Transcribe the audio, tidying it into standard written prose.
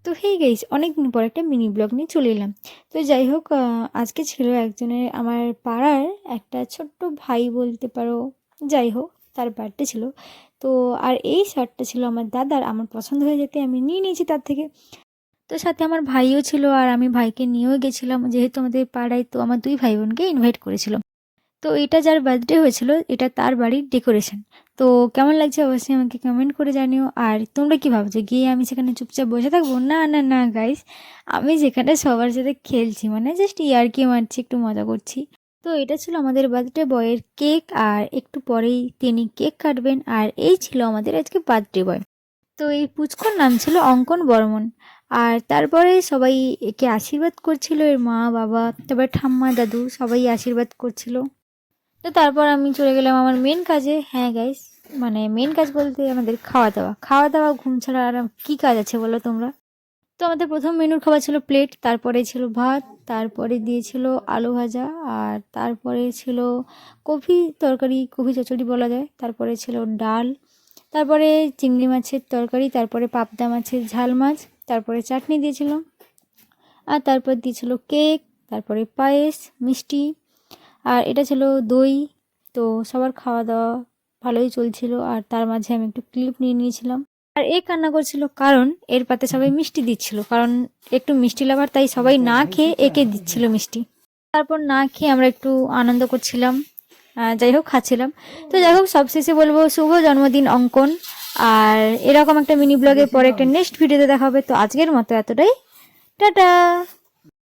তো hey guys, অনেকদিন পর একটা মিনি ব্লগ নিয়ে চলে এলাম। তো যাই হোক, আজকে ছিল একজনের আমার পাড়ার একটা ছোট্ট ভাই বলতে পারো। যাই হোক, তার বার্থডে ছিল। তো আর এই শার্টটা ছিল আমার দাদার, আমার পছন্দ হয়ে যেতে আমি নিয়ে নিয়েছি তার থেকে। তো সাথে আমার ভাইও ছিল, আর আমি ভাইকে নিয়েও গেছিলাম, যেহেতু আমাদের পাড়ায় তো আমার দুই ভাই বোনকে ইনভাইট করেছিল। তো এটা যার বার্থডে হয়েছিল, এটা তার বাড়ির ডেকোরেশন। তো কেমন লাগছে অবশ্যই আমাকে কমেন্ট করে জানিও। আর তোমরা কি ভাবছো, গিয়ে আমি সেখানে চুপচাপ বসে থাকবো? না না না গাইস, আমি যেখানে সবার সাথে খেলছি, মানে জাস্ট ইয়ার্কি মারছি, একটু মজা করছি। তো এটা ছিল আমাদের বার্থডে বয়ের কেক, আর একটু পরেই তিনি কেক কাটবেন। আর এই ছিল আমাদের আজকে বার্থডে বয়। তো এই পুচকোর নাম ছিল অঙ্কন বর্মন। আর তারপরে সবাই একে আশীর্বাদ করছিল, এর মা বাবা, তারপরে ঠাম্মা দাদু সবাই আশীর্বাদ করছিল। তো তারপর আমি চলে গেলাম আমার মেন কাজে। হ্যাঁ গাইস, মানে মেন কাজ বলতে আমাদের খাওয়া দাওয়া, খাওয়া দাওয়া, ঘুম ছাড়া আর কী কাজ আছে বলো তোমরা। তো আমাদের প্রথম মেনুর খাবার ছিল প্লেট, তারপরে ছিল ভাত, তারপরে দিয়েছিল আলু ভাজা, আর তারপরে ছিল কফি তরকারি, কফি চচ্চড়ি বলা যায়, তারপরে ছিল ডাল, তারপরে চিংড়ি মাছের তরকারি, তারপরে পাবদা মাছের ঝাল মাছ, তারপরে চাটনি দিয়েছিল, আর তারপর দিয়েছিল কেক, তারপরে পায়েস, মিষ্টি, আর এটা ছিল দই। তো সবার খাওয়া দাওয়া ভালোই চলছিল, আর তার মাঝে আমি একটু ক্লিপ নিয়ে নিয়েছিলাম। আর এ কান্না করছিল কারণ এর পাতে সবাই মিষ্টি দিচ্ছিল, কারণ একটু মিষ্টি লাভার, তাই সবাই না খেয়ে একে দিচ্ছিল মিষ্টি। তারপর না খেয়ে আমরা একটু আনন্দ করছিলাম, যাই হোক খাচ্ছিলাম। তো যাই হোক, সবশেষে বলবো শুভ জন্মদিন অঙ্কন। আর এরকম একটা মিনি ব্লগের পরে একটা নেক্সট ভিডিওতে দেখা হবে। তো আজকের মতো এতটাই, টাটা।